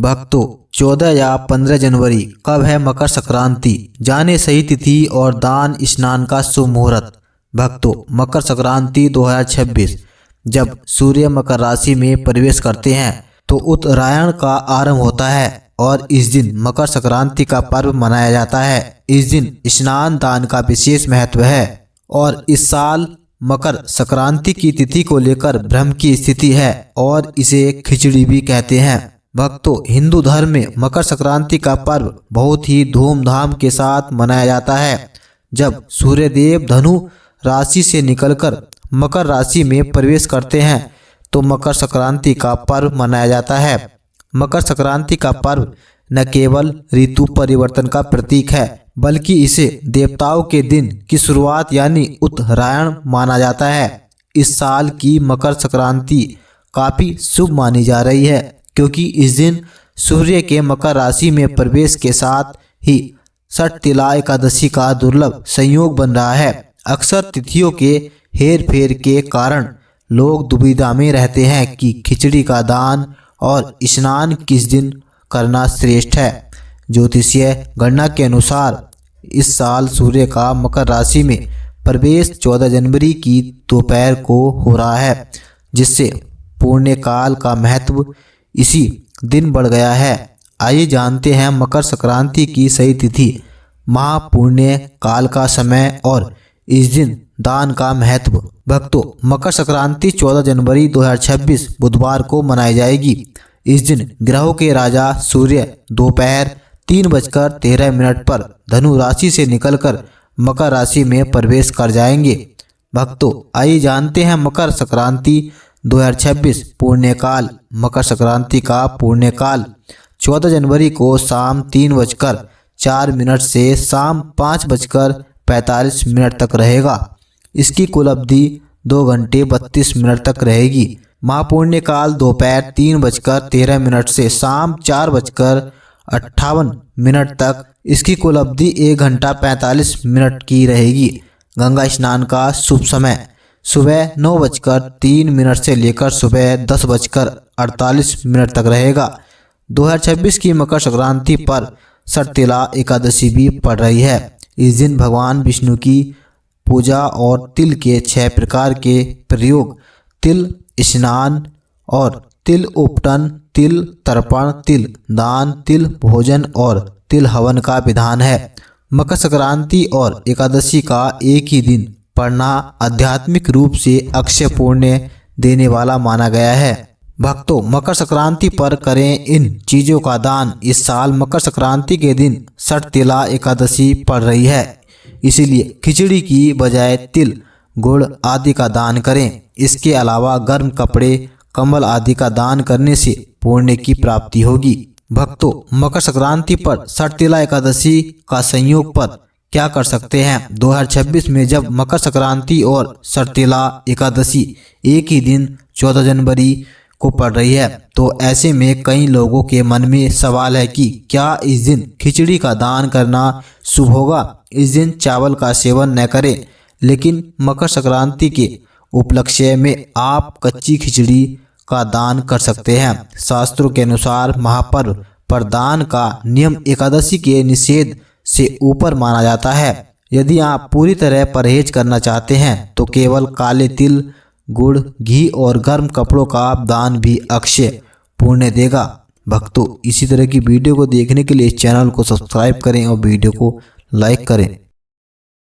भक्तों 14 या 15 जनवरी कब है मकर संक्रांति? जाने सही तिथि और दान स्नान का शुभ मुहूर्त। भक्तों मकर संक्रांति 2026 जब सूर्य मकर राशि में प्रवेश करते हैं तो उत्तरायण का आरंभ होता है और इस दिन मकर संक्रांति का पर्व मनाया जाता है। इस दिन स्नान दान का विशेष महत्व है और इस साल मकर संक्रांति की तिथि को लेकर भ्रम की स्थिति है और इसे खिचड़ी भी कहते हैं। भक्तों हिंदू धर्म में मकर संक्रांति का पर्व बहुत ही धूमधाम के साथ मनाया जाता है। जब सूर्यदेव धनु राशि से निकलकर मकर राशि में प्रवेश करते हैं तो मकर संक्रांति का पर्व मनाया जाता है। मकर संक्रांति का पर्व न केवल ऋतु परिवर्तन का प्रतीक है बल्कि इसे देवताओं के दिन की शुरुआत यानी उत्तरायण माना जाता है। इस साल की मकर संक्रांति काफी शुभ मानी जा रही है क्योंकि इस दिन सूर्य के मकर राशि में प्रवेश के साथ ही षटतिला एकादशी का दुर्लभ संयोग बन रहा है। अक्सर तिथियों के हेर फेर के कारण लोग दुविधा में रहते हैं कि खिचड़ी का दान और स्नान किस दिन करना श्रेष्ठ है। ज्योतिषीय गणना के अनुसार इस साल सूर्य का मकर राशि में प्रवेश 14 जनवरी की दोपहर को हो रहा है, जिससे पुण्य काल का महत्व इसी दिन बढ़ गया है। आइए जानते हैं मकर संक्रांति की सही तिथि, महापुण्य काल का समय और इस दिन दान का महत्व। भक्तों मकर संक्रांति 14 जनवरी 2026 बुधवार को मनाई जाएगी। इस दिन ग्रहों के राजा सूर्य दोपहर 3:13 पर धनु राशि से निकलकर मकर राशि में प्रवेश कर जाएंगे। भक्तों आइए जानते हैं मकर संक्रांति 2026 पुण्यकाल। मकर संक्रांति का पुण्यकाल 14 जनवरी को शाम 3:04 से शाम 5:45 तक रहेगा। इसकी कुल अवधि 2 घंटे 32 मिनट तक रहेगी। महापुण्यकाल दोपहर 3:13 से शाम 4:58 तक। इसकी कुल अवधि 1 घंटा 45 मिनट की रहेगी। गंगा स्नान का शुभ समय सुबह 9:03 से लेकर सुबह 10:48 तक रहेगा। 2026 की मकर संक्रांति पर षटतिला एकादशी भी पड़ रही है। इस दिन भगवान विष्णु की पूजा और तिल के 6 प्रकार के प्रयोग, तिल स्नान और तिल उपटन, तिल तर्पण, तिल दान, तिल भोजन और तिल हवन का विधान है। मकर संक्रांति और एकादशी का एक ही दिन पढ़ना आध्यात्मिक रूप से अक्षय पुण्य देने वाला माना गया है। भक्तों मकर संक्रांति पर करें इन चीजों का दान। इस साल मकर संक्रांति के दिन षटतिला एकादशी पड़ रही है, इसीलिए खिचड़ी की बजाय तिल गुड़ आदि का दान करें। इसके अलावा गर्म कपड़े कंबल आदि का दान करने से पुण्य की प्राप्ति होगी। भक्तों मकर संक्रांति पर षटतिला एकादशी का संयोग पर क्या कर सकते हैं? 2026 में जब मकर संक्रांति और षटतिला एकादशी एक ही दिन 14 जनवरी को पड़ रही है तो ऐसे में कई लोगों के मन में सवाल है कि क्या इस दिन खिचड़ी का दान करना शुभ होगा? इस दिन चावल का सेवन न करें, लेकिन मकर संक्रांति के उपलक्ष्य में आप कच्ची खिचड़ी का दान कर सकते हैं। शास्त्रों के अनुसार महापर्व पर दान का नियम एकादशी के निषेध से ऊपर माना जाता है। यदि आप पूरी तरह परहेज करना चाहते हैं तो केवल काले तिल, गुड़, घी और गर्म कपड़ों का दान भी अक्षय पुण्य देगा। भक्तों इसी तरह की वीडियो को देखने के लिए इस चैनल को सब्सक्राइब करें और वीडियो को लाइक करें।